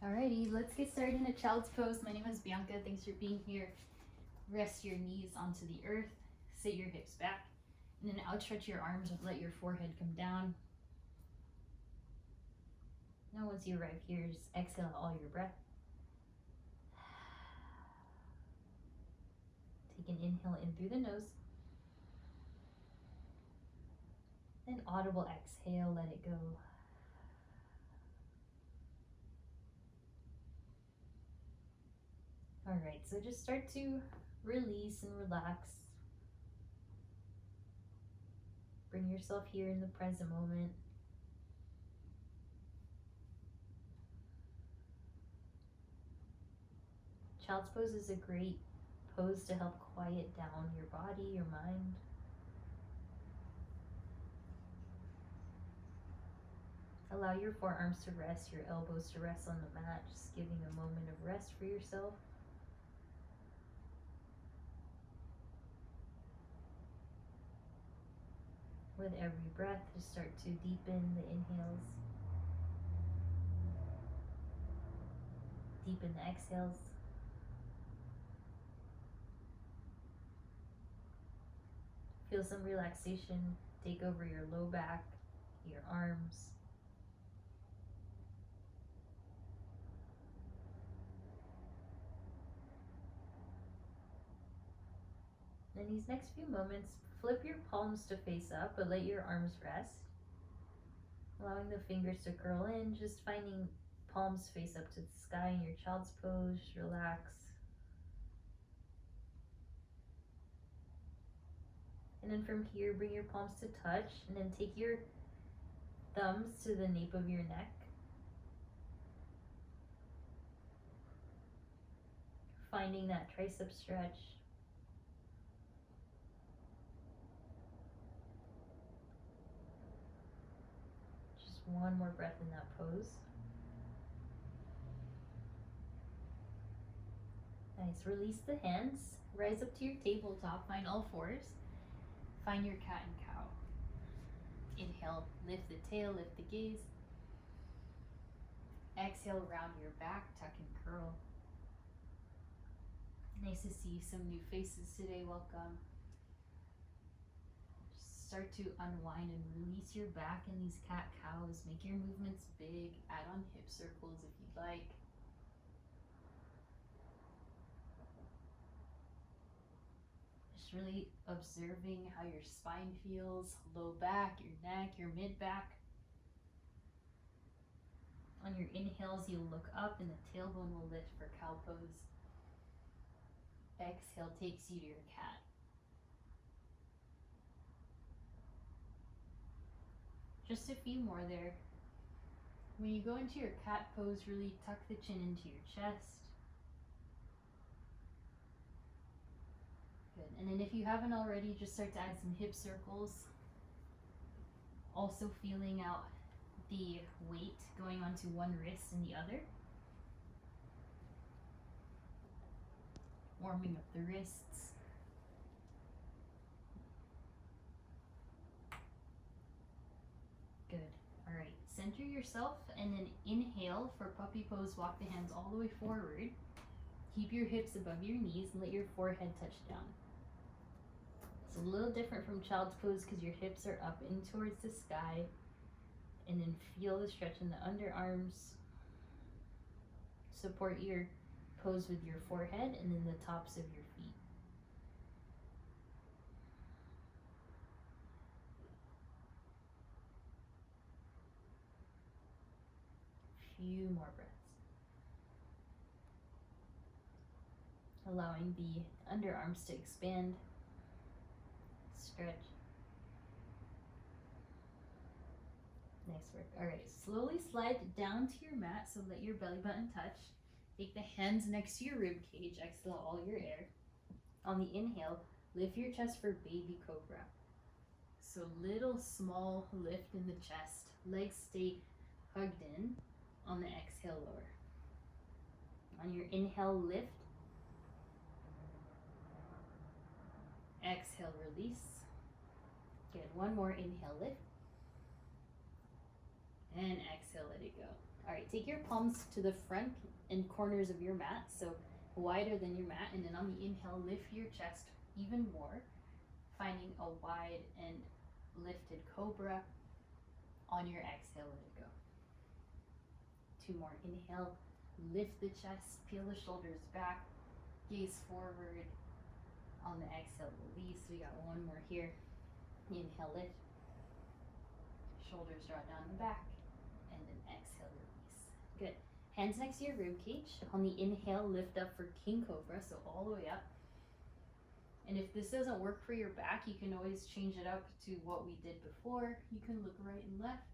Alrighty, let's get started in a child's pose. My name is Bianca. Thanks for being here. Rest your knees onto the earth. Sit your hips back. And then outstretch your arms and let your forehead come down. Now once you arrive here, just exhale all your breath. Take an inhale in through the nose. Then audible exhale, let it go. Alright, so just start to release and relax. Bring yourself here in the present moment. Child's pose is a great pose to help quiet down your body, your mind. Allow your forearms to rest, your elbows to rest on the mat, just giving a moment of rest for yourself. With every breath, just start to deepen the inhales. Deepen the exhales. Feel some relaxation take over your low back, your arms. In these next few moments, flip your palms to face up, but let your arms rest. Allowing the fingers to curl in, just finding palms face up to the sky in your child's pose. Relax. And then from here, bring your palms to touch, and then take your thumbs to the nape of your neck. Finding that tricep stretch. Just one more breath in that pose. Nice. Release the hands. Rise up to your tabletop. Find all fours. Find your cat and cow. Inhale, lift the tail, lift the gaze. Exhale, round your back, tuck and curl. Nice to see some new faces today. Welcome. Just start to unwind and release your back in these cat cows. Make your movements big. Add on hip circles if you'd like. Really observing how your spine feels, low back, your neck, your mid back. On your inhales, you'll look up and the tailbone will lift for cow pose. Exhale takes you to your cat. Just a few more there. When you go into your cat pose, really tuck the chin into your chest. And then if you haven't already, just start to add some hip circles. Also feeling out the weight going onto one wrist and the other. Warming up the wrists. Good. All right. Center yourself and then inhale for puppy pose. Walk the hands all the way forward. Keep your hips above your knees and let your forehead touch down. It's a little different from child's pose because your hips are up in towards the sky. And then feel the stretch in the underarms. Support your pose with your forehead and then the tops of your feet. Few more breaths. Allowing the underarms to expand. Stretch. Nice work. All right, slowly slide down to your mat, so let your belly button touch. Take the hands next to your rib cage. Exhale all your air. On the inhale, lift your chest for baby cobra. So little small lift in the chest. Legs stay hugged in. On the exhale, lower. On your inhale, lift. Exhale, release. Good. One more inhale, lift. And exhale, let it go. All right, take your palms to the front and corners of your mat, so wider than your mat, and then on the inhale, lift your chest even more, finding a wide and lifted cobra. On your exhale, let it go. 2 more. Inhale, lift the chest, peel the shoulders back, gaze forward. On the exhale, release. We got 1 more here. Inhale, lift. Shoulders draw down and back, and then exhale, release. Good. Hands next to your rib cage. On the inhale, lift up for king cobra, so all the way up. And if this doesn't work for your back, you can always change it up to what we did before. You can look right and left.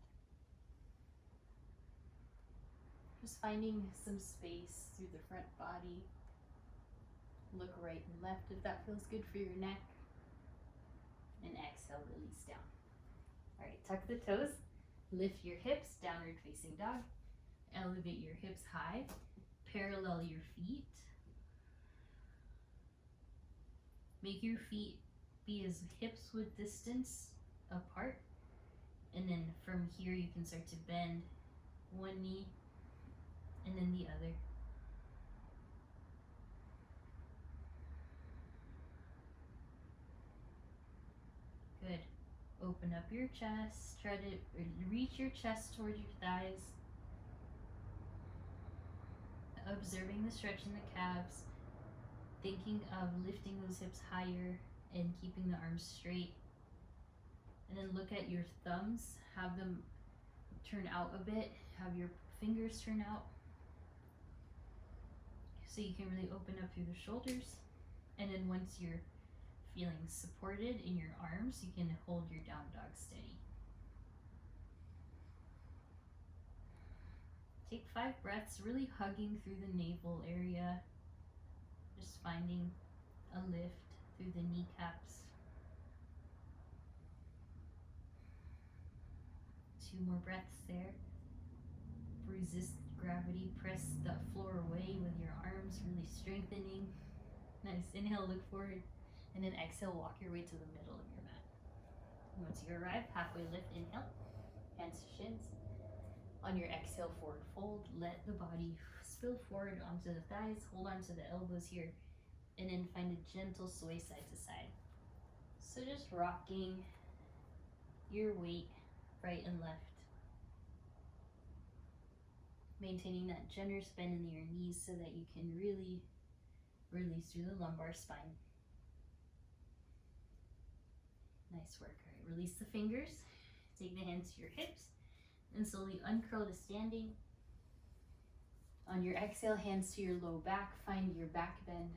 Just finding some space through the front body. Look right and left if that feels good for your neck. And exhale, release down. All right, tuck the toes. Lift your hips, downward facing dog. Elevate your hips high. Parallel your feet. Make your feet be as hips width distance apart. And then from here you can start to bend one knee and then the other. Good. Open up your chest. Try to reach your chest towards your thighs. Observing the stretch in the calves. Thinking of lifting those hips higher and keeping the arms straight. And then look at your thumbs. Have them turn out a bit. Have your fingers turn out. So you can really open up through the shoulders. And then once you're feeling supported in your arms, you can hold your down dog steady. Take 5 breaths, really hugging through the navel area. Just finding a lift through the kneecaps. 2 more breaths there. Resist gravity, press the floor away with your arms, really strengthening. Nice, inhale, look forward, and then exhale, walk your way to the middle of your mat. Once you arrive, halfway lift, inhale, hands to shins. On your exhale, forward fold, let the body spill forward onto the thighs, hold on to the elbows here, and then find a gentle sway side to side. So just rocking your weight right and left. Maintaining that generous bend in your knees so that you can really release through the lumbar spine. Nice work. All right, release the fingers. Take the hands to your hips and slowly uncurl to standing. On your exhale, hands to your low back. Find your back bend.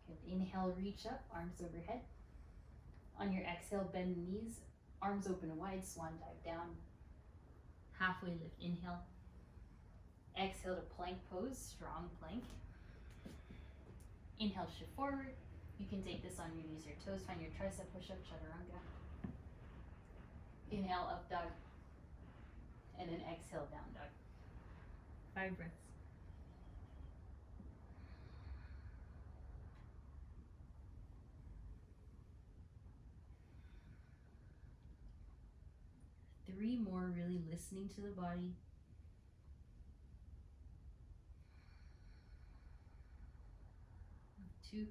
Good. Inhale, reach up, arms overhead. On your exhale, bend the knees, arms open wide, swan dive down. Halfway lift, inhale. Exhale to plank pose, strong plank. Inhale, shift forward. You can take this on your knees or toes. Find your tricep push-up, chaturanga. Inhale, up dog. And then exhale, down dog. 5 breaths. Three more, really listening to the body. Two.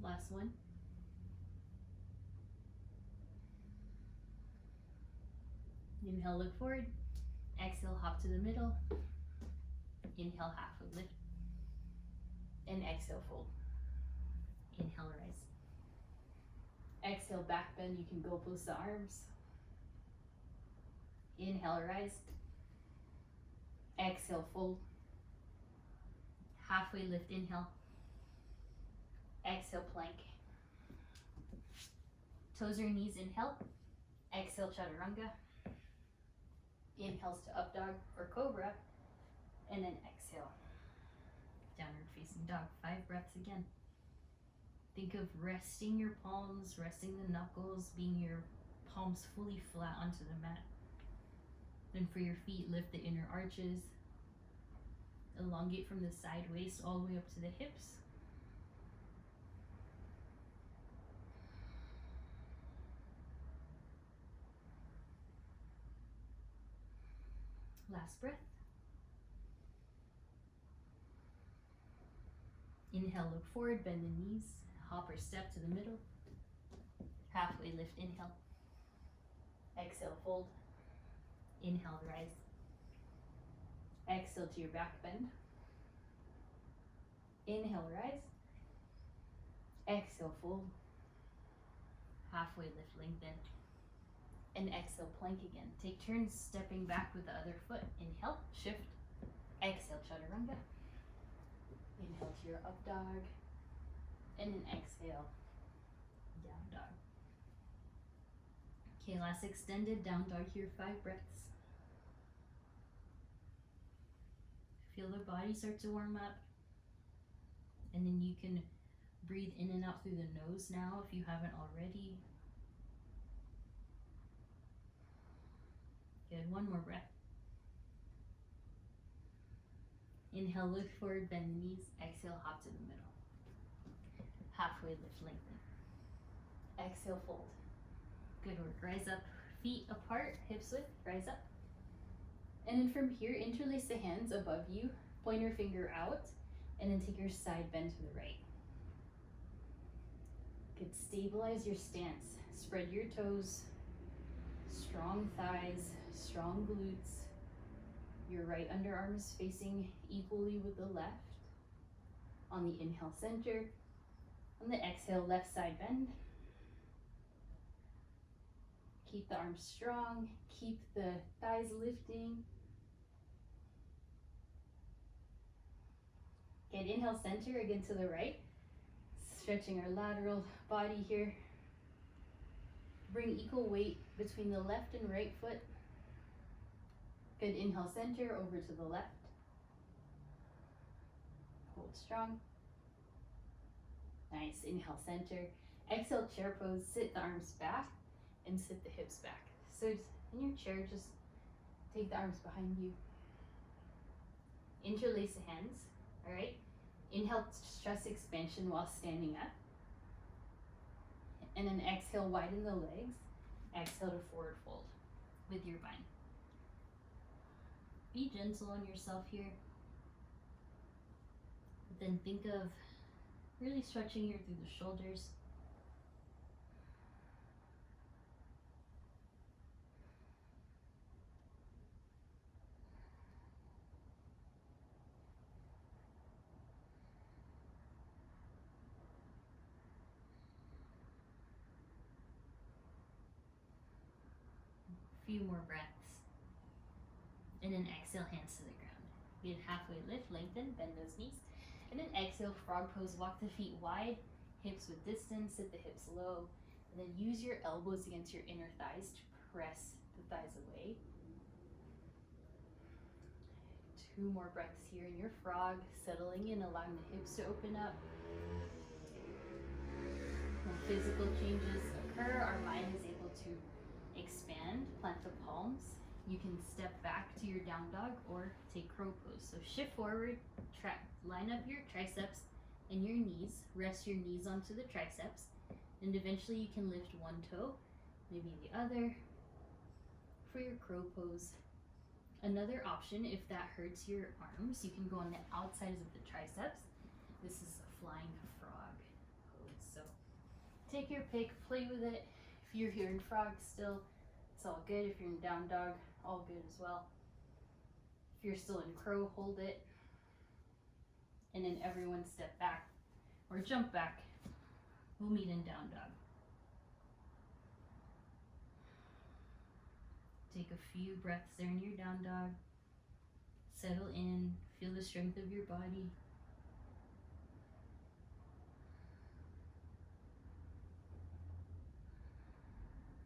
Last one. Inhale, look forward. Exhale, hop to the middle. Inhale, halfway lift. And exhale, fold. Inhale, rise. Exhale, back bend. You can go post the arms. Inhale, rise. Exhale, fold. Halfway lift, inhale. Exhale, plank. Toes or knees, inhale. Exhale, chaturanga. Inhales to up dog or cobra. And then exhale. Downward facing dog. 5 breaths again. Think of resting your palms, resting the knuckles, being your palms fully flat onto the mat. Then for your feet, lift the inner arches. Elongate from the side waist all the way up to the hips. Last breath. Inhale, look forward, bend the knees, hop or step to the middle. Halfway lift, inhale. Exhale, fold. Inhale, rise. Exhale to your back bend. Inhale, rise. Exhale, fold. Halfway lift, lengthen. And exhale, plank again. Take turns stepping back with the other foot. Inhale, shift. Exhale, chaturanga. Inhale to your up dog. And then exhale, down dog. Okay, last extended down dog here, 5 breaths. Feel the body start to warm up. And then you can breathe in and out through the nose now if you haven't already. Good, one more breath. Inhale, look forward, bend the knees. Exhale, hop to the middle. Halfway lift, lengthen. Exhale, fold. Good work, rise up, feet apart, hips width, rise up. And then from here, interlace the hands above you, pointer finger out, and then take your side bend to the right. Good, stabilize your stance. Spread your toes, strong thighs, strong glutes. Your right underarm is facing equally with the left. On the inhale, center. On the exhale, left side bend. Keep the arms strong. Keep the thighs lifting. Good, inhale, center, again to the right. Stretching our lateral body here. Bring equal weight between the left and right foot. Good, inhale, center, over to the left. Hold strong. Nice, inhale, center. Exhale, chair pose, sit the arms back and sit the hips back. So in your chair, just take the arms behind you. Interlace the hands, all right? Inhale, chest expansion while standing up. And then exhale, widen the legs. Exhale to forward fold with your bind. Be gentle on yourself here. But then think of really stretching here through the shoulders. Few more breaths. And then exhale, hands to the ground. Good, halfway lift, lengthen, bend those knees. And then exhale, frog pose, walk the feet wide, hips with distance, sit the hips low. And then use your elbows against your inner thighs to press the thighs away. 2 more breaths here in your frog, settling in, allowing the hips to open up. When physical changes occur, our mind is able to expand, plant the palms. You can step back to your down dog or take crow pose. So shift forward, line up your triceps and your knees. Rest your knees onto the triceps. And eventually you can lift one toe, maybe the other, for your crow pose. Another option, if that hurts your arms, you can go on the outsides of the triceps. This is a flying frog pose. So take your pick, play with it. If you're here in frog still, it's all good. If you're in down dog, all good as well. If you're still in crow, hold it. And then everyone step back or jump back. We'll meet in down dog. Take a few breaths there in your down dog. Settle in, feel the strength of your body.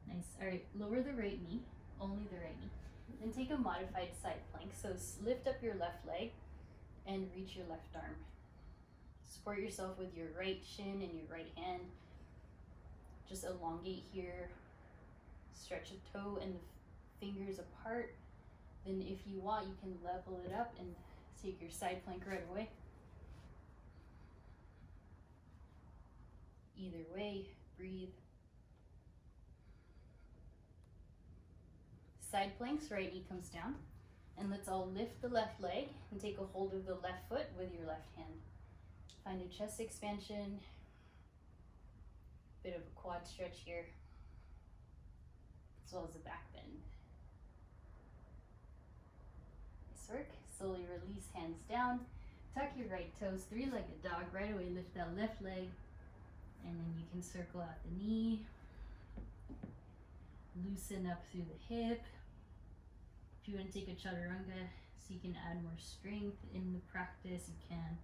Nice. All right, lower the right knee, only the right knee. Then take a modified side plank. So lift up your left leg and reach your left arm. Support yourself with your right shin and your right hand. Just elongate here. Stretch a toe and the fingers apart. Then if you want, you can level it up and take your side plank right away. Either way, breathe. Side planks, right knee comes down. And let's all lift the left leg and take a hold of the left foot with your left hand. Find a chest expansion, bit of a quad stretch here, as well as a back bend. Nice work. Slowly release hands down. Tuck your right toes, three-legged dog. Right away, lift that left leg, and then you can circle out the knee. Loosen up through the hip. If you want to take a chaturanga so you can add more strength in the practice, you can.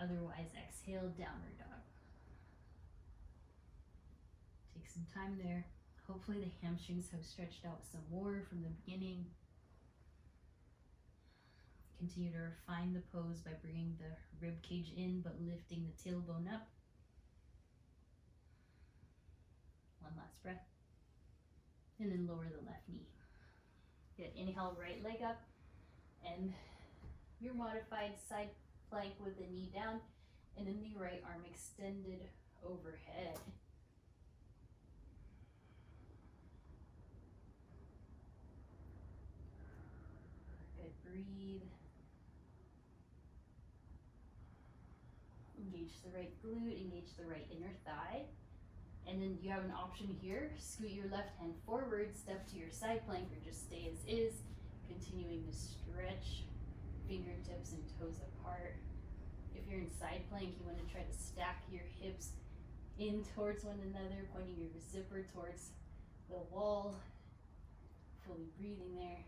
Otherwise, exhale, downward dog. Take some time there. Hopefully the hamstrings have stretched out some more from the beginning. Continue to refine the pose by bringing the rib cage in but lifting the tailbone up. One last breath. And then lower the left knee. Good. Inhale, right leg up. And your modified side plank with the knee down. And then the right arm extended overhead. Good. Breathe. Engage the right glute, engage the right inner thigh. And then you have an option here. Scoot your left hand forward, step to your side plank, or just stay as is. Continuing to stretch fingertips and toes apart. If you're in side plank, you want to try to stack your hips in towards one another, pointing your zipper towards the wall. Fully breathing there.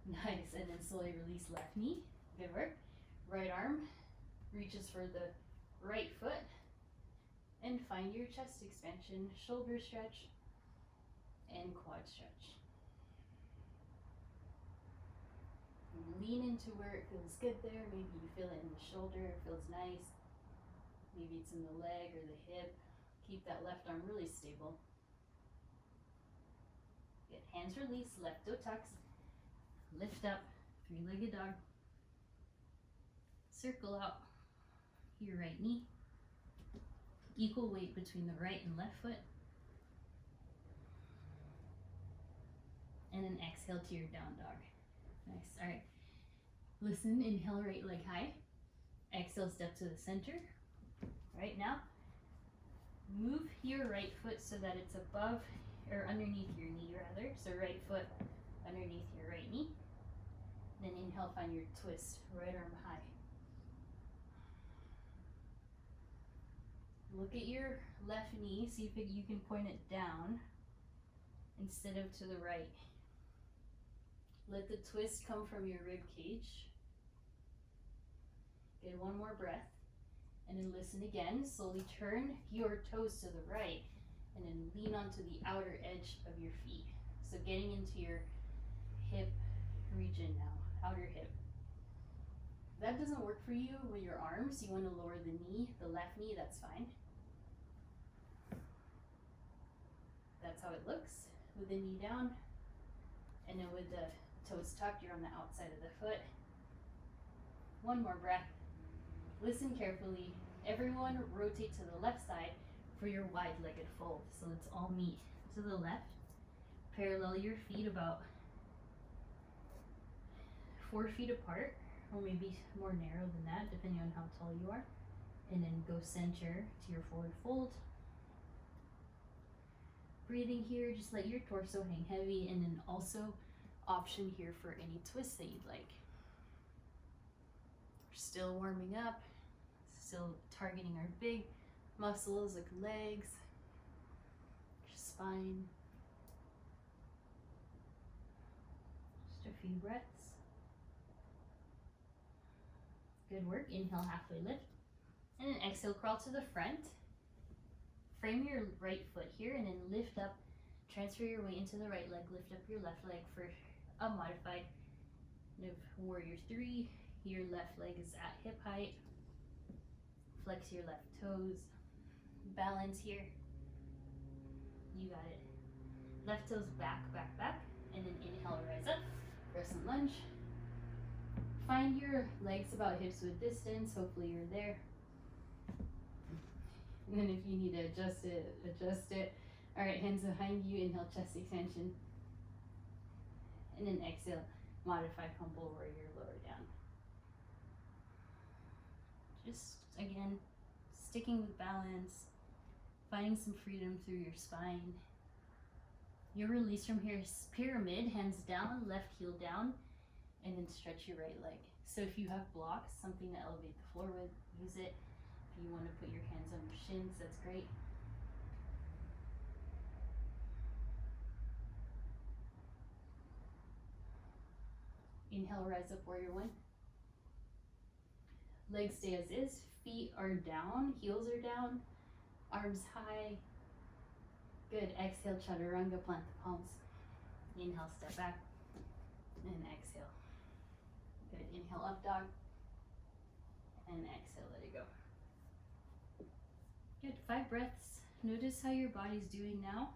Nice. And then slowly release left knee. Good work. Right arm reaches for the right foot. And find your chest expansion, shoulder stretch, and quad stretch. Lean into where it feels good there. Maybe you feel it in the shoulder, it feels nice. Maybe it's in the leg or the hip. Keep that left arm really stable. Good. Hands release, left toe tucks. Lift up, three-legged dog. Circle out your right knee. Equal weight between the right and left foot. And then exhale to your down dog. Nice. All right. Listen, inhale, right leg high. Exhale, step to the center. Right now, move your right foot so that it's above or underneath your knee rather. So right foot underneath your right knee. Then inhale, find your twist, right arm high. Look at your left knee, see if you can point it down instead of to the right. Let the twist come from your rib cage. Get one more breath. And then listen again. Slowly turn your toes to the right and then lean onto the outer edge of your feet. So getting into your hip region now, outer hip. If that doesn't work for you with your arms, you want to lower the knee, the left knee, that's fine. That's how it looks with the knee down. And then with the toes tucked, you're on the outside of the foot. One more breath. Listen carefully. Everyone rotate to the left side for your wide-legged fold. So let's all meet to the left. Parallel your feet about 4 feet apart, or maybe more narrow than that, depending on how tall you are. And then go center to your forward fold. Breathing here, just let your torso hang heavy, and then also option here for any twists that you'd like. We're still warming up, still targeting our big muscles like legs, your spine. Just a few breaths. Good work. Inhale, halfway lift. And then exhale, crawl to the front. Frame your right foot here and then lift up. Transfer your weight into the right leg. Lift up your left leg for a modified warrior 3. Your left leg is at hip height. Flex your left toes. Balance here. You got it. Left toes back, back, back. And then inhale, rise up. Crescent lunge. Find your legs about hips width distance. Hopefully you're there. And then if you need to adjust it, adjust it. All right, hands behind you. Inhale, chest extension. And then exhale, modified humble warrior, lower down. Just, again, sticking with balance, finding some freedom through your spine. Your release from here is pyramid, hands down, left heel down, and then stretch your right leg. So if you have blocks, something to elevate the floor with, use it. If you want to put your hands on your shins, that's great. Inhale, rise up, warrior one. Legs stay as is, feet are down, heels are down, arms high. Good, exhale, chaturanga, plant the palms. Inhale, step back, and exhale. Good, inhale, up dog, and exhale, let it go. Good, 5 breaths. Notice how your body's doing now.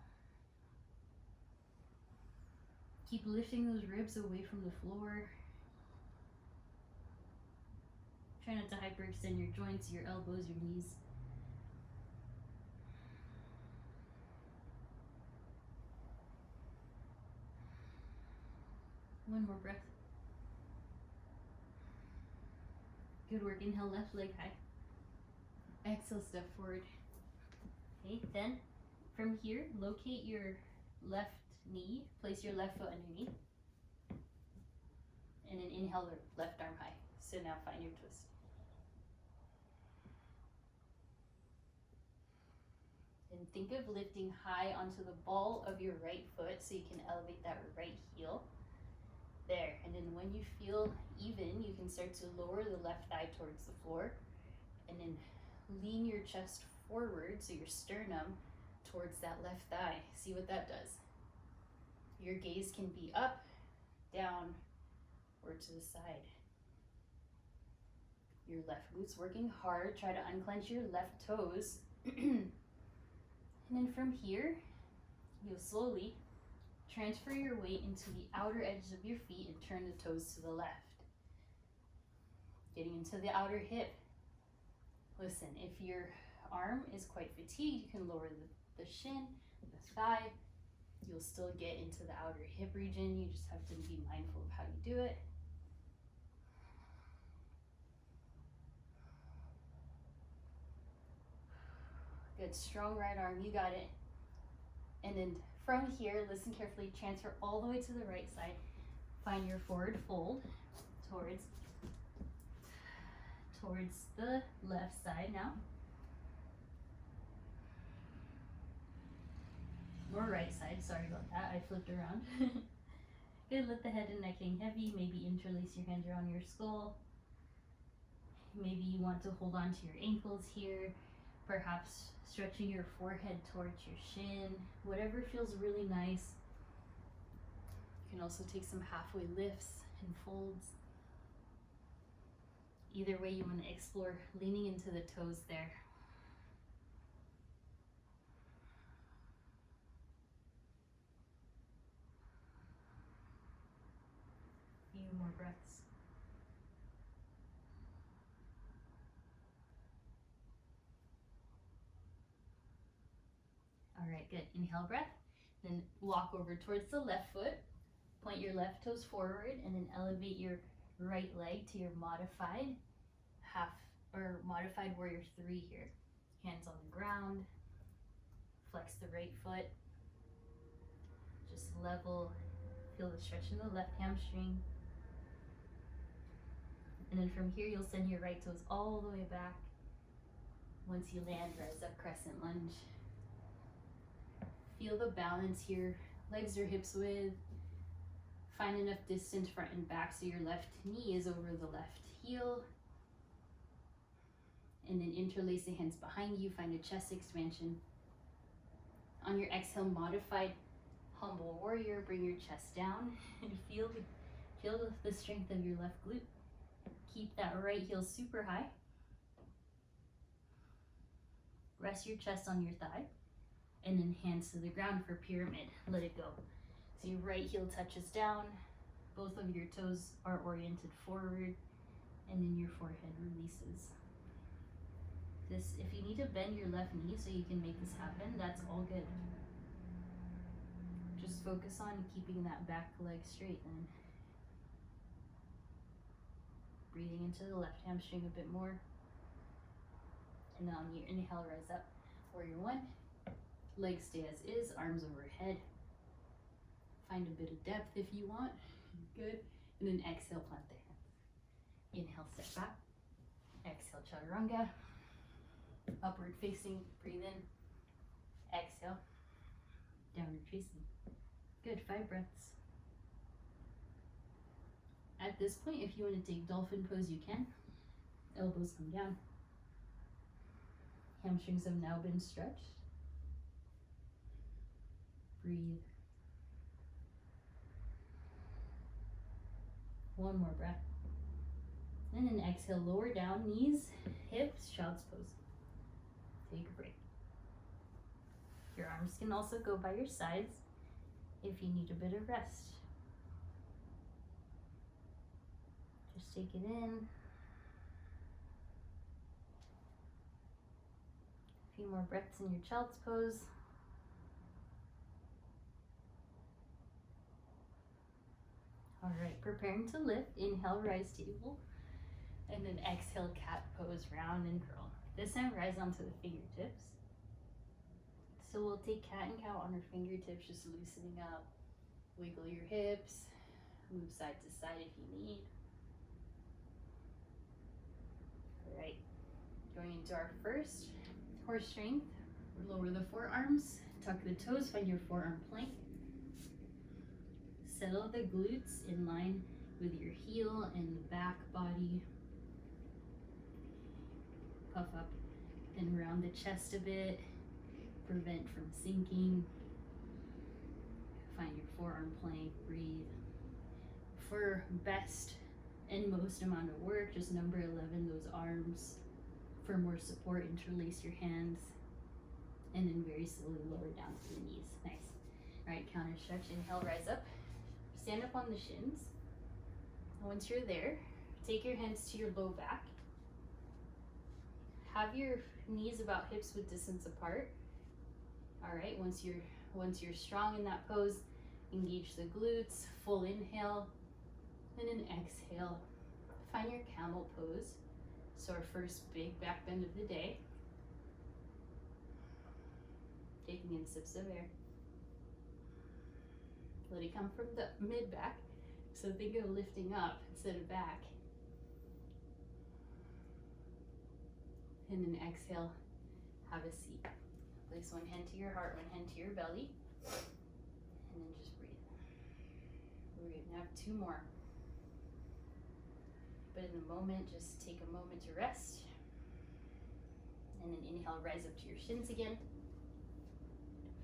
Keep lifting those ribs away from the floor. Try not to hyperextend your joints, your elbows, your knees. One more breath. Good work. Inhale, left leg high. Exhale, step forward. Okay, then from here, locate your left knee, place your left foot underneath, and then inhale, left arm high. So now find your twist. And think of lifting high onto the ball of your right foot so you can elevate that right heel. There, and then when you feel even, you can start to lower the left thigh towards the floor, and then lean your chest forward, so your sternum towards that left thigh. See what that does. Your gaze can be up, down, or to the side. Your left glutes working hard. Try to unclench your left toes. And then from here, you'll slowly transfer your weight into the outer edges of your feet and turn the toes to the left. Getting into the outer hip. Listen, if your arm is quite fatigued, you can lower the shin, the thigh. You'll still get into the outer hip region. You just have to be mindful of how you do it. Good, strong right arm, you got it. And then from here, listen carefully, transfer all the way to the right side. Find your forward fold towards the left side now. Or right side, sorry about that, I flipped around. Good, let the head and neck hang heavy. Maybe interlace your hands around your skull. Maybe you want to hold on to your ankles here. Perhaps stretching your forehead towards your shin. Whatever feels really nice. You can also take some halfway lifts and folds. Either way, you want to explore leaning into the toes there. Few more breaths. All right, good. Inhale, breath. Then walk over towards the left foot. Point your left toes forward and then elevate your right leg to your modified modified warrior 3 here. Hands on the ground. Flex the right foot. Just level. Feel the stretch in the left hamstring. And then from here, you'll send your right toes all the way back. Once you land, rise up, crescent lunge. Feel the balance here. Legs or hips width. Find enough distance front and back so your left knee is over the left heel. And then interlace the hands behind you. Find a chest expansion. On your exhale, modified humble warrior. Bring your chest down and feel the strength of your left glute. Keep that right heel super high. Rest your chest on your thigh. And then hands to the ground for pyramid. Let it go. So your right heel touches down. Both of your toes are oriented forward. And then your forehead releases. If you need to bend your left knee so you can make this happen, that's all good. Just focus on keeping that back leg straight then. Breathing into the left hamstring a bit more. And then on your inhale, rise up. Warrior one. Legs stay as is, arms overhead. Find a bit of depth if you want. Good. And then exhale, plant the hands. Inhale, step back. Exhale, chaturanga. Upward facing, breathe in. Exhale. Downward facing. Good, 5 breaths. At this point, if you want to take dolphin pose, you can. Elbows come down. Hamstrings have now been stretched. Breathe. One more breath. And then exhale, lower down, knees, hips, child's pose. Take a break. Your arms can also go by your sides if you need a bit of rest. Just take it in. A few more breaths in your child's pose. All right, preparing to lift. Inhale, rise table. And then exhale, cat pose, round and curl. This time, rise onto the fingertips. So we'll take cat and cow on our fingertips, just loosening up. Wiggle your hips. Move side to side if you need. All right, going into our first horse strength. Lower the forearms, tuck the toes, find your forearm plank. Settle the glutes in line with your heel and the back body. Puff up and round the chest a bit. Prevent from sinking. Find your forearm plank, breathe. For best and most amount of work, just number 11, those arms. For more support, interlace your hands. And then very slowly lower down to the knees. Nice. All right, counter stretch. Inhale, rise up. Stand up on the shins. Once you're there, take your hands to your low back. Have your knees about hips width distance apart. All right, once you're strong in that pose, engage the glutes, full inhale, and an exhale. Find your camel pose. So our first big back bend of the day. Taking in sips of air. Let it come from the mid back. So think of lifting up instead of back. And then exhale, have a seat. Place one hand to your heart, one hand to your belly. And then just breathe. We're gonna have 2 more. But in the moment, just take a moment to rest. And then inhale, rise up to your shins again.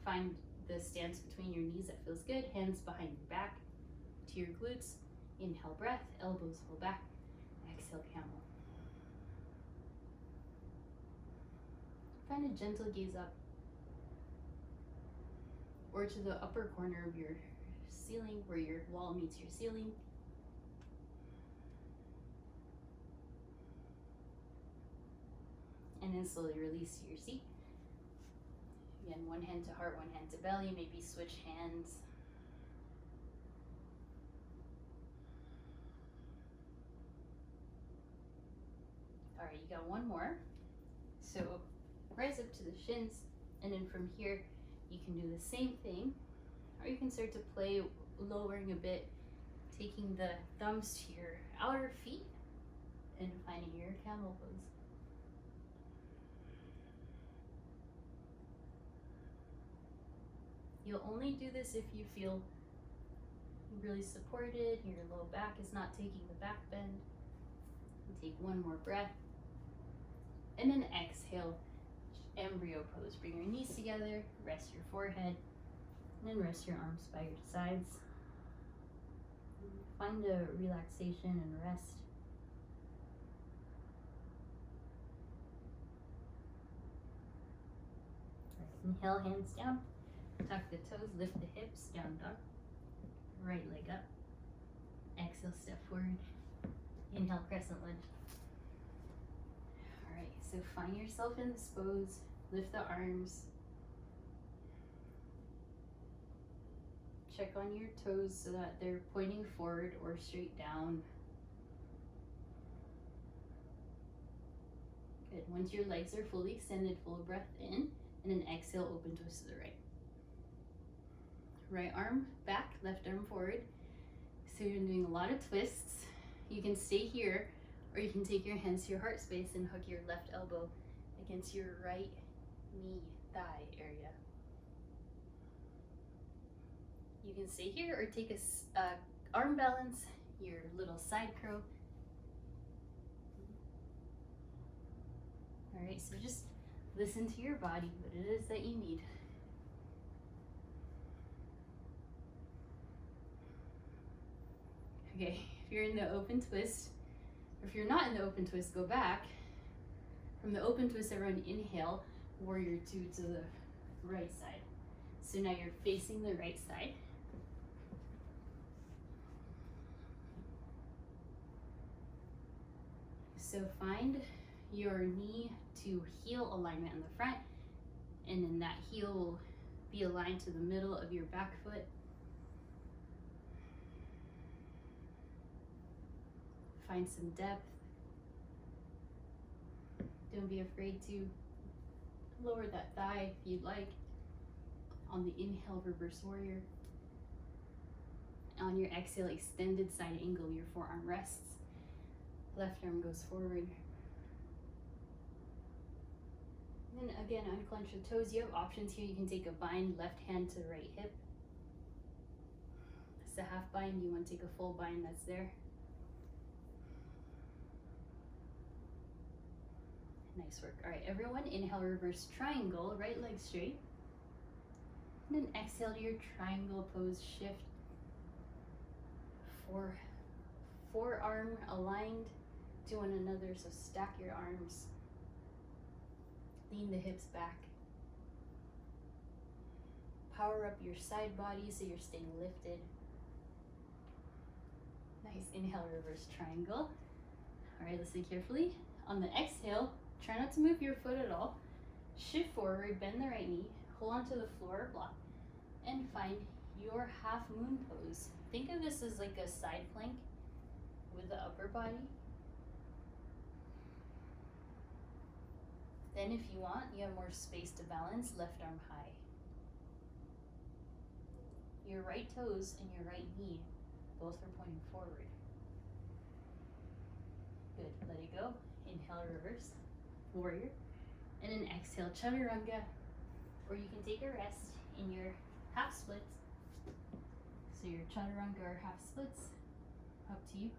Find the stance between your knees that feels good. Hands behind your back to your glutes. Inhale, breath, elbows pull back. Exhale, camel. Find a gentle gaze up or to the upper corner of your ceiling where your wall meets your ceiling. And then slowly release to your seat. Again, one hand to heart, one hand to belly, maybe switch hands. All right, you got one more. So rise up to the shins, and then from here, you can do the same thing, or you can start to play lowering a bit, taking the thumbs to your outer feet and finding your camel pose. You'll only do this if you feel really supported, your low back is not taking the back bend. Take one more breath. And then exhale, embryo pose. Bring your knees together, rest your forehead, and then rest your arms by your sides. Find a relaxation and rest. Inhale, hands down. Tuck the toes, lift the hips, down dog. Right leg up. Exhale, step forward. Inhale, crescent lunge. All right, so find yourself in this pose. Lift the arms. Check on your toes so that they're pointing forward or straight down. Once your legs are fully extended, full breath in, and then exhale, open twist to the right. Right arm back, left arm forward. So you're doing a lot of twists. You can stay here, or you can take your hands to your heart space and hug your left elbow against your right knee, thigh area. You can stay here or take a arm balance, your little side curl. All right, so just listen to your body, what it is that you need. Okay, if you're in the open twist, or if you're not in the open twist, go back. From the open twist, everyone inhale, warrior two to the right side. So now you're facing the right side. So find your knee to heel alignment in the front, and then that heel will be aligned to the middle of your back foot. Find some depth. Don't be afraid to lower that thigh if you'd like. On the inhale, reverse warrior. On your exhale, extended side angle, your forearm rests. Left arm goes forward. And then again, unclench the toes. You have options here. You can take a bind, left hand to right hip. It's a half bind. You want to take a full bind, that's there. Nice work. All right, everyone, inhale, reverse triangle, right leg straight. And then exhale to your triangle pose, shift. Forearm aligned to one another, so stack your arms. Lean the hips back. Power up your side body so you're staying lifted. Nice, inhale, reverse triangle. All right, listen carefully. On the exhale, try not to move your foot at all. Shift forward, bend the right knee, hold onto the floor or block, and find your half moon pose. Think of this as like a side plank with the upper body. Then if you want, you have more space to balance, left arm high. Your right toes and your right knee both are pointing forward. Good, let it go. Inhale, reverse, warrior. And then exhale, chaturanga. Or you can take a rest in your half splits. So your chaturanga or half splits, up to you.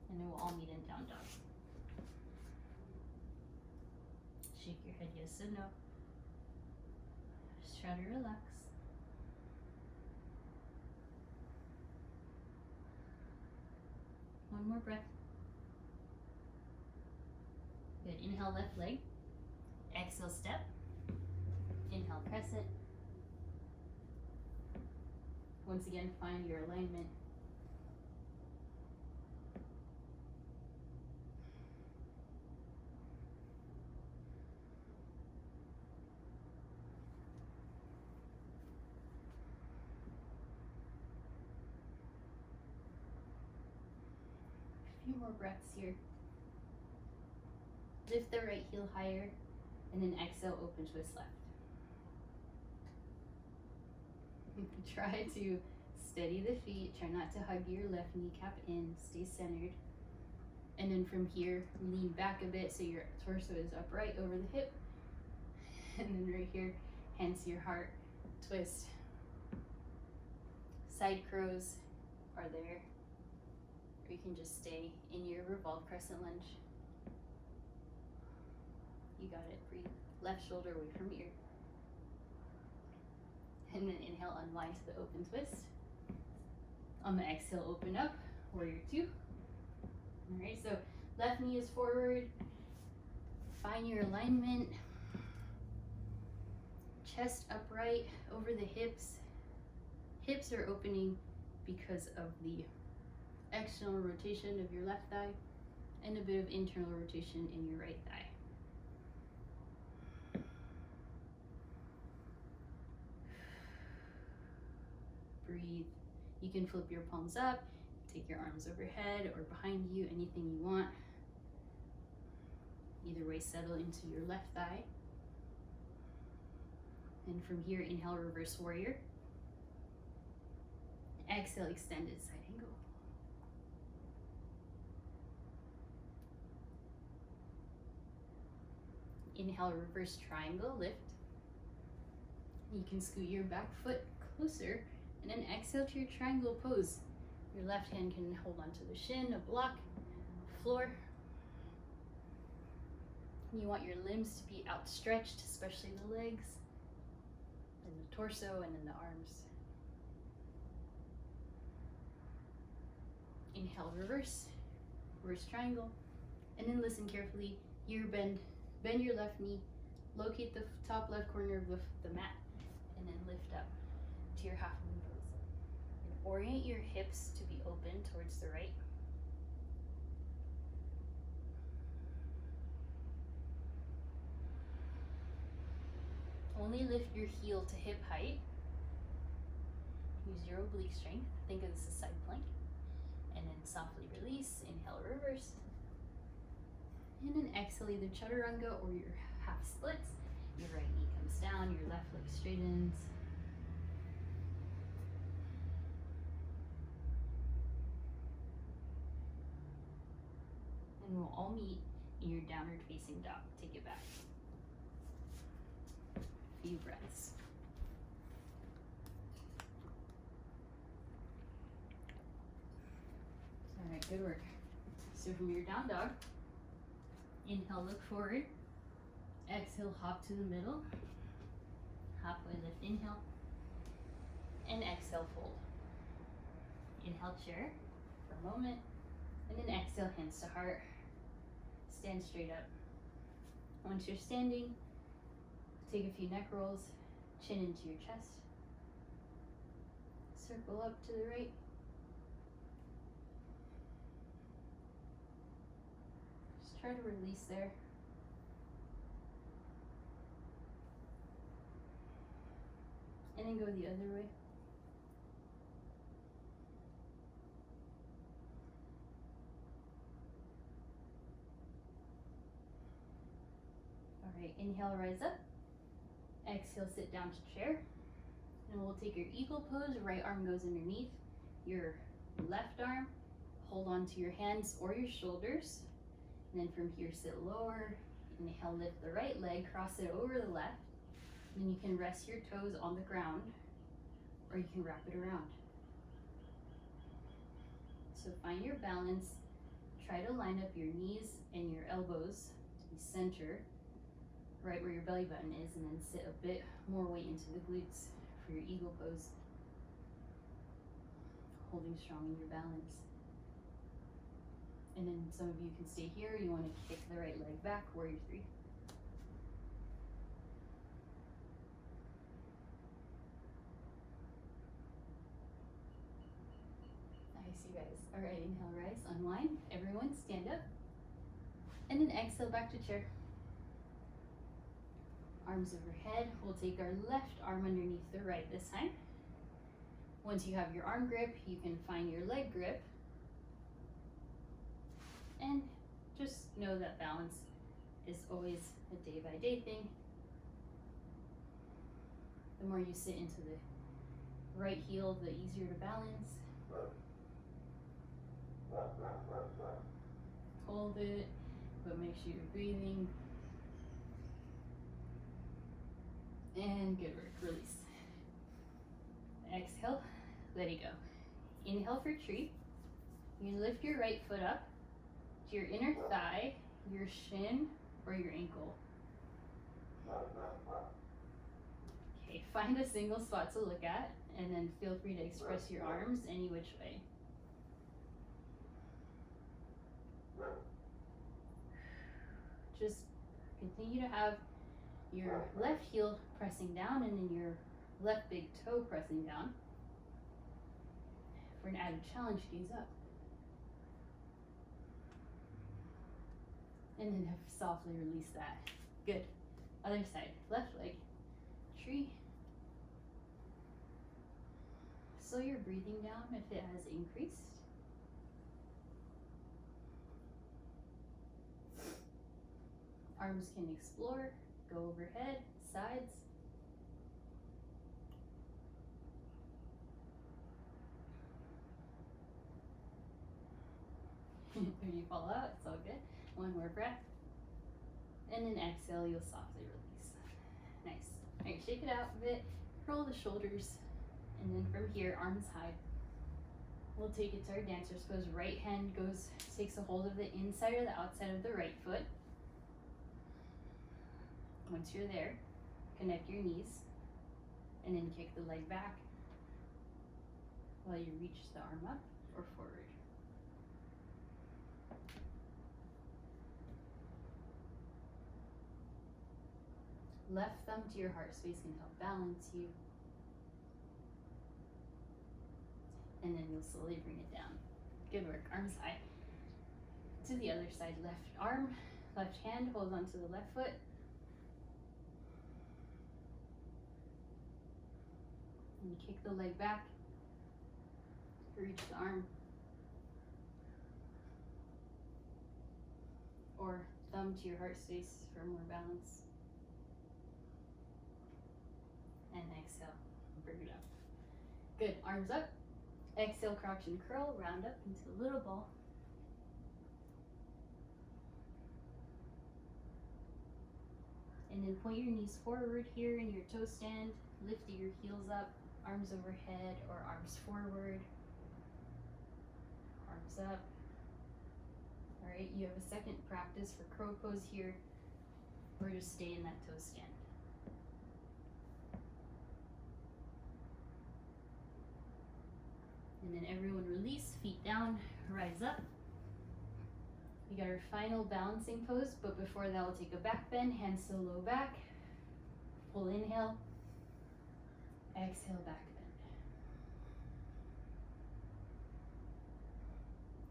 And then we'll all meet in down dog. Shake your head yes and no. Just try to relax. One more breath. Good. Inhale, left leg. Exhale, step. Inhale, crescent. Once again, find your alignment. A few more breaths here. Lift the right heel higher, and then exhale, open twist left. Try to steady the feet, try not to hug your left kneecap in, stay centered. And then from here, lean back a bit so your torso is upright over the hip. And then right here, hands to your heart, twist. Side crows are there. Or you can just stay in your revolved crescent lunge. You got it, breathe. Left shoulder away from ear. And then inhale, unwind to the open twist. On the exhale, open up, warrior two. All right, so left knee is forward. Find your alignment. Chest upright over the hips. Hips are opening because of the external rotation of your left thigh and a bit of internal rotation in your right thigh. Breathe. You can flip your palms up, Take your arms overhead or behind you, anything you want. Either way, settle into your left thigh. And from here, inhale, reverse warrior. Exhale, extended side angle. Inhale, reverse triangle, lift. You can scoot your back foot closer and then exhale to your triangle pose. Your left hand can hold onto the shin, a block, floor. You want your limbs to be outstretched, especially the legs, and the torso, and then the arms. Inhale, reverse triangle, and then listen carefully. Here, bend your left knee, locate the top left corner of the mat, and then lift up to your half moon pose. And orient your hips to be open towards the right. Only lift your heel to hip height. Use your oblique strength. Think of this as side plank. And then softly release. Inhale, reverse. And then exhale, either chaturanga or your half splits. Your right knee comes down, your left leg straightens. And we'll all meet in your downward facing dog. Take it back. Few breaths. All right, good work. So from your down dog, inhale, look forward. Exhale, hop to the middle. Halfway lift, inhale. And exhale, fold. Inhale, chair for a moment. And then exhale, hands to heart. Stand straight up. Once you're standing, take a few neck rolls, chin into your chest. Circle up to the right. Just try to release there. And then go the other way. All right, inhale, rise up. Exhale, sit down to chair. And we'll take your eagle pose. Right arm goes underneath your left arm. Hold on to your hands or your shoulders. And then from here, sit lower. Inhale, lift the right leg, cross it over the left. Then you can rest your toes on the ground, or you can wrap it around. So find your balance. Try to line up your knees and your elbows to be center, right where your belly button is, and then sit a bit more weight into the glutes for your eagle pose. Holding strong in your balance. And then some of you can stay here. You want to kick the right leg back, warrior three. Nice, you guys. All right, inhale, rise, unwind. Everyone stand up. And then exhale, back to chair. Arms overhead. We'll take our left arm underneath the right this time. Once you have your arm grip, you can find your leg grip. And just know that balance is always a day-by-day thing. The more you sit into the right heel, the easier to balance. Hold it, but make sure you're breathing. And good work, release. Exhale, let it go. Inhale for tree. You lift your right foot up to your inner thigh, your shin, or your ankle. Okay, find a single spot to look at, and then feel free to express your arms any which way. Just continue to have your left heel pressing down and then your left big toe pressing down. For an added challenge, gaze up. And then softly release that. Good. Other side, left leg, tree. Slow your breathing down if it has increased. Arms can explore, go overhead, sides. If you fall out, it's all good. One more breath. And then exhale, you'll softly release. Nice. All right, shake it out a bit. Roll the shoulders. And then from here, arms high. We'll take it to our dancer's pose. Right hand takes a hold of the inside or the outside of the right foot. Once you're there, connect your knees and then kick the leg back while you reach the arm up or forward. Left thumb to your heart space can help balance you. And then you'll slowly bring it down. Good work, arms high. To the other side, left arm, left hand holds onto the left foot. And you kick the leg back, reach the arm. Or thumb to your heart space for more balance. And exhale, bring it up. Good, arms up. Exhale, crouch and curl, round up into a little ball. And then point your knees forward here in your toe stand. Lift your heels up, arms overhead or arms forward. Arms up. All right, you have a second practice for crow pose here, or just stay in that toe stand. And then everyone release, feet down, rise up. We got our final balancing pose, but before that we'll take a back bend, hands to the low back. Full inhale, exhale, back bend.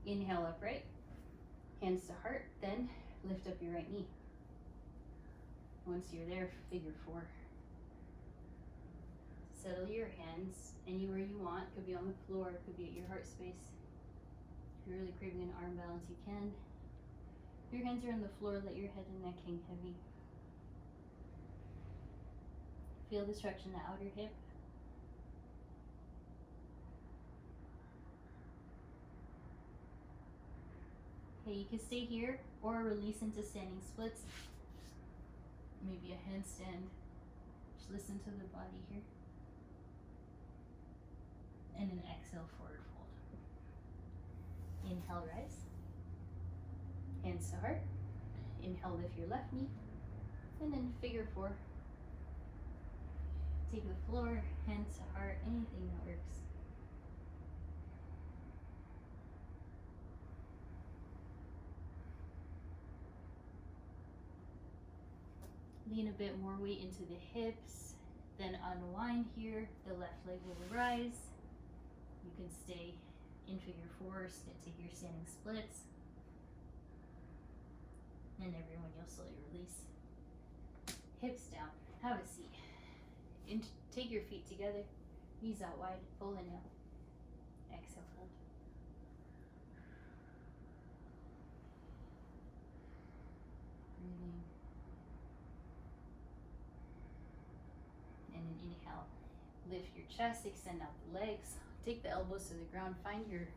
Inhale, upright, hands to heart, then lift up your right knee. Once you're there, figure four. Settle your hands anywhere you want. Could be on the floor, could be at your heart space. If you're really craving an arm balance, you can. If your hands are on the floor, let your head and neck hang heavy. Feel the stretch in the outer hip. Okay, you can stay here or release into standing splits. Maybe a handstand. Just listen to the body here. And then exhale, forward fold. Inhale, rise. Hands to heart. Inhale, lift your left knee. And then figure four. Take the floor, hands to heart, anything that works. Lean a bit more weight into the hips. Then unwind here. The left leg will rise. You can stay in figure four, take your standing splits. And everyone, you'll slowly release. Hips down, have a seat. Take your feet together, knees out wide, full inhale. Exhale, fold. Breathing. And then inhale, lift your chest, extend out the legs. Take the elbows to the ground, find your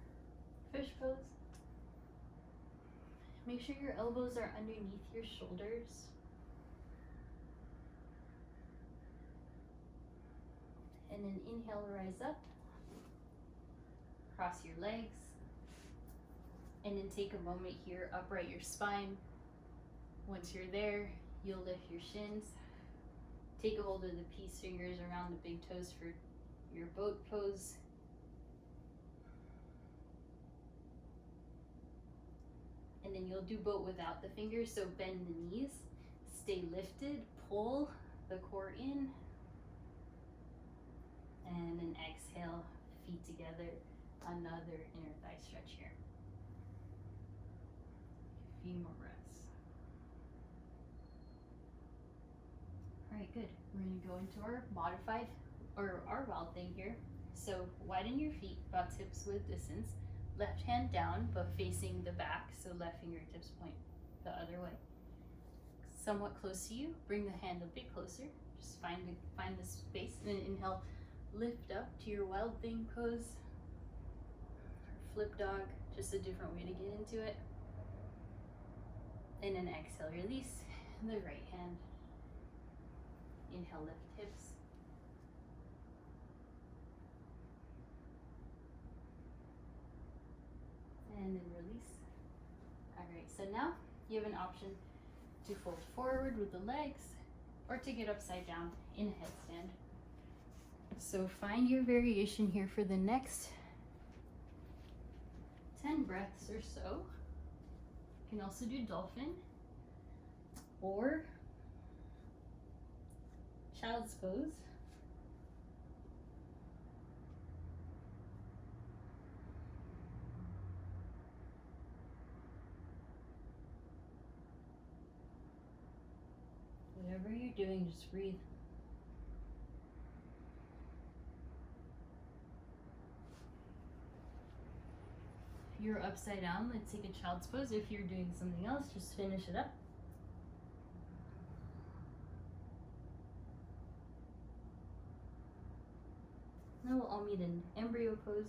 fish pose. Make sure your elbows are underneath your shoulders. And then inhale, rise up. Cross your legs. And then take a moment here, upright your spine. Once you're there, you'll lift your shins. Take a hold of the peace fingers around the big toes for your boat pose. And then you'll do boat without the fingers, so bend the knees, stay lifted, pull the core in, and then exhale, feet together, another inner thigh stretch here. A few more breaths. All right, good. We're gonna go into our modified, or our wild thing here. So widen your feet, about hips width distance. Left hand down, but facing the back, so left fingertips point the other way. somewhat close to you. Bring the hand a bit closer. Just find the space, and then inhale, lift up to your wild thing pose. Flip dog, just a different way to get into it. And then exhale, release the right hand. Inhale, lift hips. And then release. All right, so now you have an option to fold forward with the legs or to get upside down in a headstand. So find your variation here for the next 10 breaths or so. You can also do dolphin or child's pose. Whatever you're doing, just breathe. If you're upside down, let's take a child's pose. If you're doing something else, just finish it up. Now we'll all meet in embryo pose.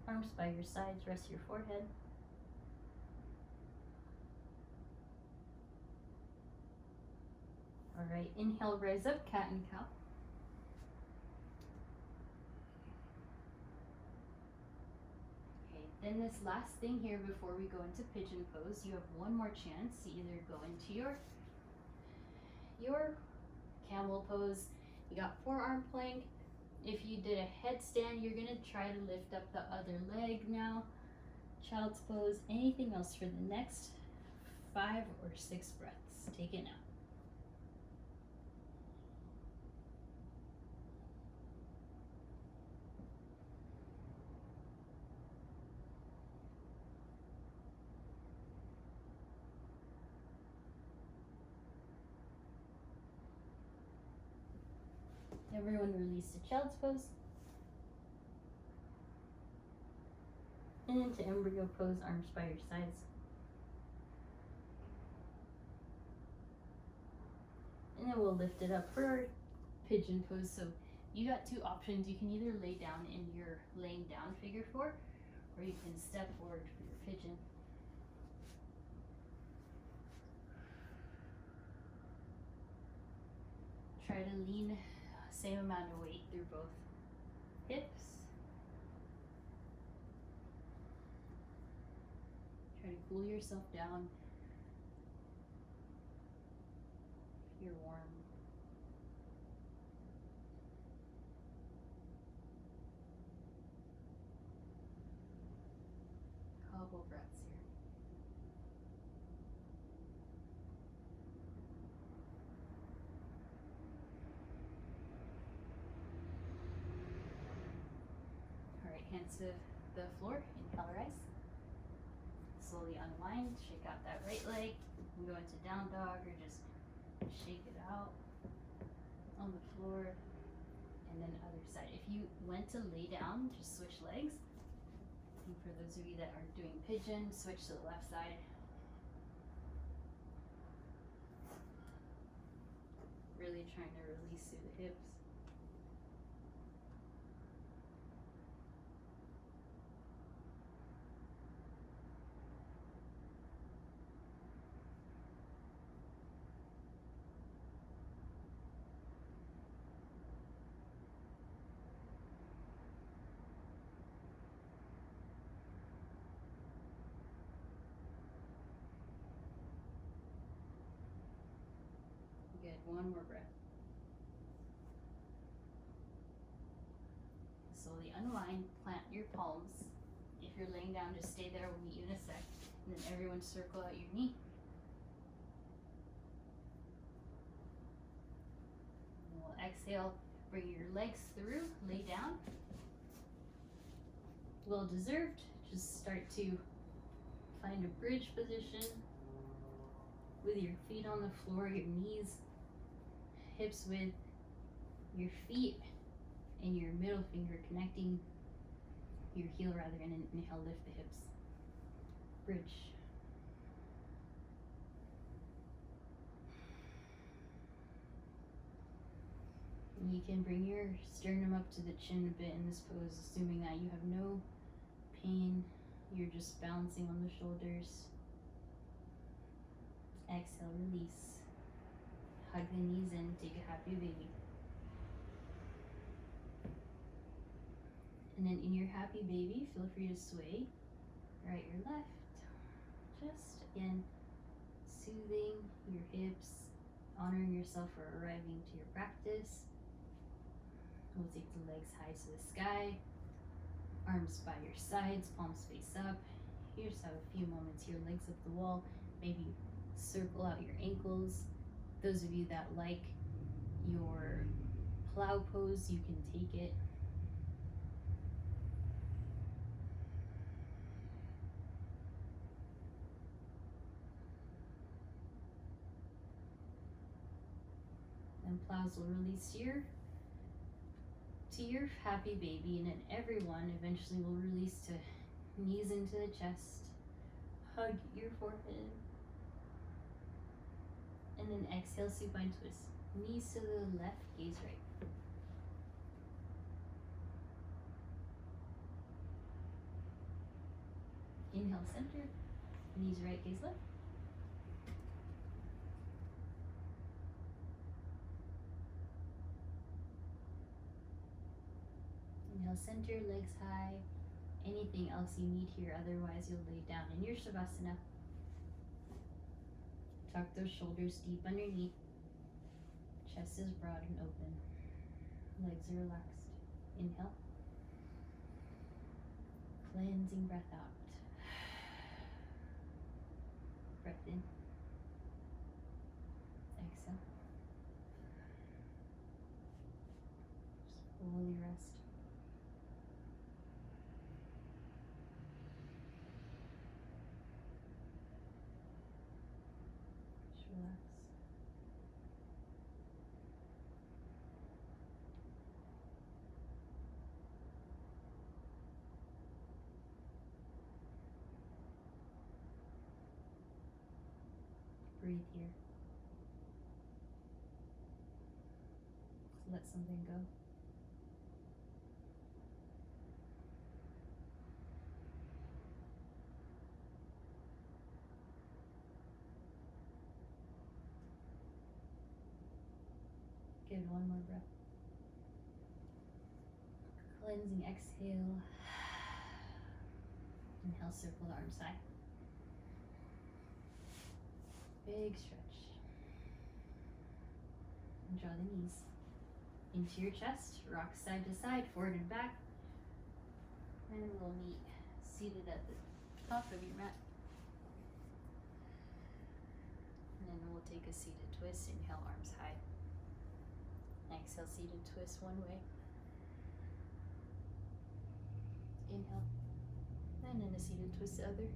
Arms by your sides, rest your forehead. All right, inhale, rise up, cat and cow. Okay, then this last thing here before we go into pigeon pose, you have one more chance to either go into your camel pose. You got forearm plank. If you did a headstand, you're gonna try to lift up the other leg now. Child's pose, anything else for the next 5 or 6 breaths. Take it now. Everyone release to child's pose. And into embryo pose, arms by your sides. And then we'll lift it up for our pigeon pose. So you got 2 options. You can either lay down in your laying down figure 4, or you can step forward for your pigeon. Try to lean same amount of weight through both hips. Try to cool yourself down. You're warm. Couple breaths here. Hands to the floor, inhale, rise. Slowly unwind, shake out that right leg. You can go into down dog or just shake it out on the floor. And then other side. If you went to lay down, just switch legs. And for those of you that are doing pigeon, switch to the left side. Really trying to release through the hips. Good, one more breath. Slowly unwind, plant your palms. If you're laying down, just stay there, we'll meet you in a sec. And then everyone circle out your knee. And we'll exhale, bring your legs through, lay down. Well deserved, just start to find a bridge position with your feet on the floor, your knees, hips with your feet, and your middle finger connecting your heel rather, and inhale, lift the hips. Bridge. You can bring your sternum up to the chin a bit in this pose, assuming that you have no pain. You're just balancing on the shoulders. Exhale, release. Hug the knees in, take a happy baby. And then in your happy baby, feel free to sway right or left. Just again, soothing your hips, honoring yourself for arriving to your practice. We'll take the legs high to the sky, arms by your sides, palms face up. You just have a few moments here, legs up the wall. Maybe circle out your ankles. Those of you that like your plow pose, you can take it. And plows will release to your happy baby, and then everyone eventually will release to knees into the chest, hug your forehead, and then exhale, supine twist. Knees to the left, gaze right. Inhale, center, knees right, gaze left. Inhale, center, legs high. Anything else you need here, otherwise you'll lay down in your Shavasana. Tuck those shoulders deep underneath. Chest is broad and open. Legs are relaxed. Inhale. Cleansing breath out. Breath in. Exhale. Just fully rest. Just relax. Breathe here. Let something go. Give it one more breath. Cleansing exhale. Inhale, circle the arms high. Big stretch. And draw the knees into your chest. Rock side to side, forward and back. And we'll meet seated at the top of your mat. And then we'll take a seated twist. Inhale, arms high. Exhale, seated twist one way. Inhale. And then a seated twist the other.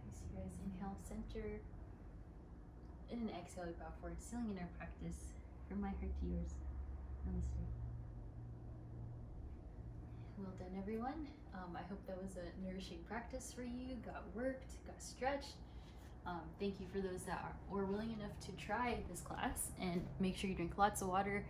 Nice, you guys. Inhale, center. And then exhale, we bow forward, sealing in our practice. From my heart to yours. Namaste. Well done, everyone. I hope that was a nourishing practice for you. Got worked, got stretched. Thank you for those that were willing enough to try this class, and make sure you drink lots of water.